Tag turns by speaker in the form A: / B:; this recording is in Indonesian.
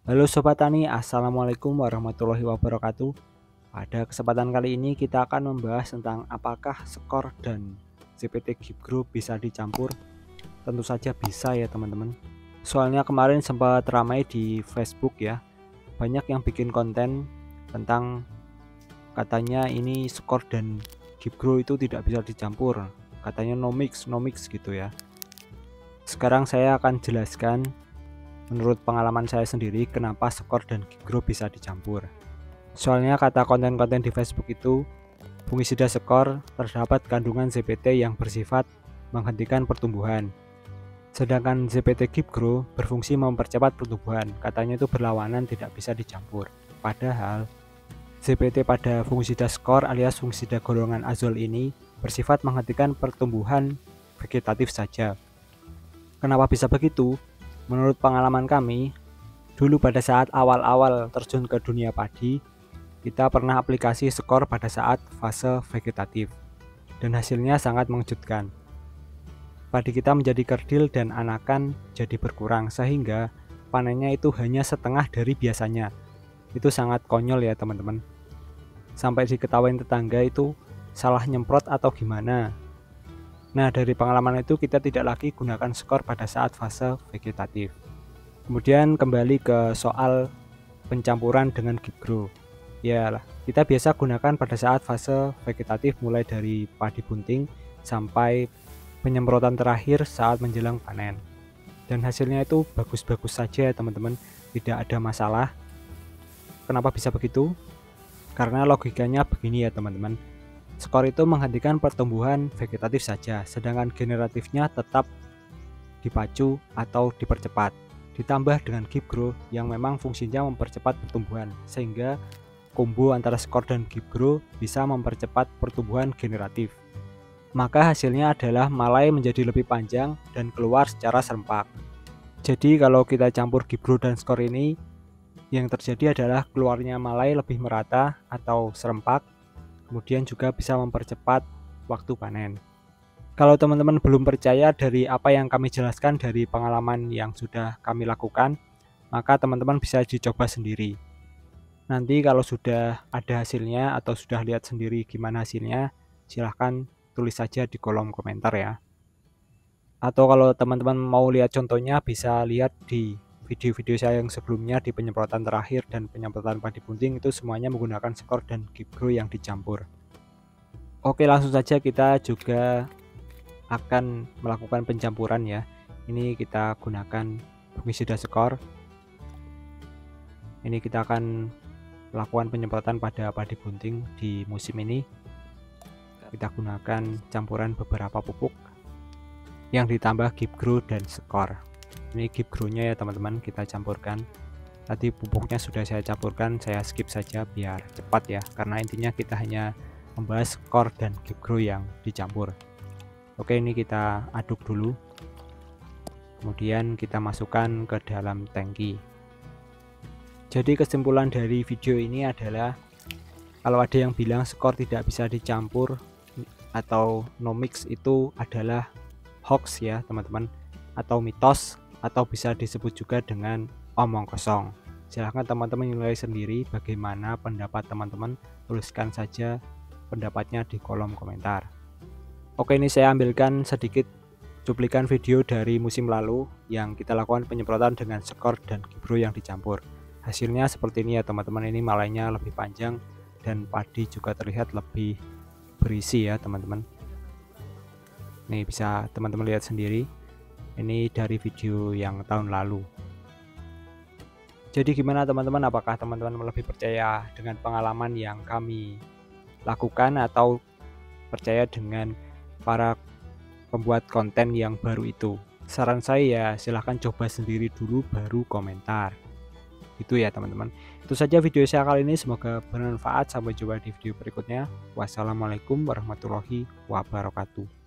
A: Halo Sobat Tani, Assalamualaikum warahmatullahi wabarakatuh. Pada kesempatan kali ini kita akan membahas tentang apakah skor dan CPT Gibgro bisa dicampur. Tentu saja bisa ya teman-teman. Soalnya kemarin sempat ramai di Facebook ya, banyak yang bikin konten tentang katanya ini skor dan Gibgro itu tidak bisa dicampur. Katanya no mix gitu ya. Sekarang saya akan jelaskan menurut pengalaman saya sendiri kenapa skor dan Gibgro bisa dicampur. Soalnya kata konten-konten di Facebook itu, fungisida skor terdapat kandungan ZPT yang bersifat menghentikan pertumbuhan. Sedangkan ZPT Gibgro berfungsi mempercepat pertumbuhan, katanya itu berlawanan, tidak bisa dicampur. Padahal ZPT pada fungisida skor alias fungisida golongan azol ini bersifat menghentikan pertumbuhan vegetatif saja. Kenapa bisa begitu? Menurut pengalaman kami, dulu pada saat awal-awal terjun ke dunia padi, kita pernah aplikasi skor pada saat fase vegetatif, dan hasilnya sangat mengejutkan. Padi kita menjadi kerdil dan anakan jadi berkurang, sehingga panennya itu hanya setengah dari biasanya. Itu sangat konyol ya teman-teman. Sampai diketawain tetangga itu salah nyemprot atau gimana. Nah, dari pengalaman itu kita tidak lagi gunakan skor pada saat fase vegetatif. Kemudian kembali ke soal pencampuran dengan Gibgro. Ya, kita biasa gunakan pada saat fase vegetatif mulai dari padi bunting sampai penyemprotan terakhir saat menjelang panen. Dan hasilnya itu bagus-bagus saja teman-teman, tidak ada masalah. Kenapa bisa begitu? Karena logikanya begini ya teman-teman. Skor itu menghentikan pertumbuhan vegetatif saja, sedangkan generatifnya tetap dipacu atau dipercepat. Ditambah dengan Gibgro yang memang fungsinya mempercepat pertumbuhan, sehingga kombo antara skor dan Gibgro bisa mempercepat pertumbuhan generatif. Maka hasilnya adalah malai menjadi lebih panjang dan keluar secara serempak. Jadi kalau kita campur Gibgro dan skor ini, yang terjadi adalah keluarnya malai lebih merata atau serempak, kemudian juga bisa mempercepat waktu panen. Kalau teman-teman belum percaya dari apa yang kami jelaskan dari pengalaman yang sudah kami lakukan, maka teman-teman bisa dicoba sendiri. Nanti kalau sudah ada hasilnya atau sudah lihat sendiri gimana hasilnya, silahkan tulis saja di kolom komentar ya. Atau kalau teman-teman mau lihat contohnya, bisa lihat di video-video saya yang sebelumnya di penyemprotan terakhir dan penyemprotan padi bunting, itu semuanya menggunakan skor dan Gibgro yang dicampur. Oke, langsung saja kita juga akan melakukan pencampuran ya. Ini kita gunakan fungisida skor. Ini kita akan melakukan penyemprotan pada padi bunting di musim ini. Kita gunakan campuran beberapa pupuk yang ditambah Gibgro dan skor. Ini Gibgro-nya ya teman-teman, kita campurkan. Tadi pupuknya sudah saya campurkan, saya skip saja biar cepat ya, karena intinya kita hanya membahas skor dan Gibgro yang dicampur. Oke, ini kita aduk dulu, kemudian kita masukkan ke dalam tangki. Jadi kesimpulan dari video ini adalah, kalau ada yang bilang skor tidak bisa dicampur atau no mix, itu adalah hoax ya teman-teman, atau mitos, atau bisa disebut juga dengan omong kosong. Silahkan teman-teman nilai sendiri bagaimana pendapat teman-teman, tuliskan saja pendapatnya di kolom komentar. Oke, ini saya ambilkan sedikit cuplikan video dari musim lalu yang kita lakukan penyemprotan dengan skor dan Gibgro yang dicampur. Hasilnya seperti ini ya teman-teman, ini malainya lebih panjang dan padi juga terlihat lebih berisi ya teman-teman. Nih bisa teman-teman lihat sendiri. Ini dari video yang tahun lalu. Jadi gimana teman-teman, apakah teman-teman lebih percaya dengan pengalaman yang kami lakukan atau percaya dengan para pembuat konten yang baru itu? Saran saya ya silahkan coba sendiri dulu baru komentar. Itu ya teman-teman. Itu saja video saya kali ini, semoga bermanfaat. Sampai jumpa di video berikutnya. Wassalamualaikum warahmatullahi wabarakatuh.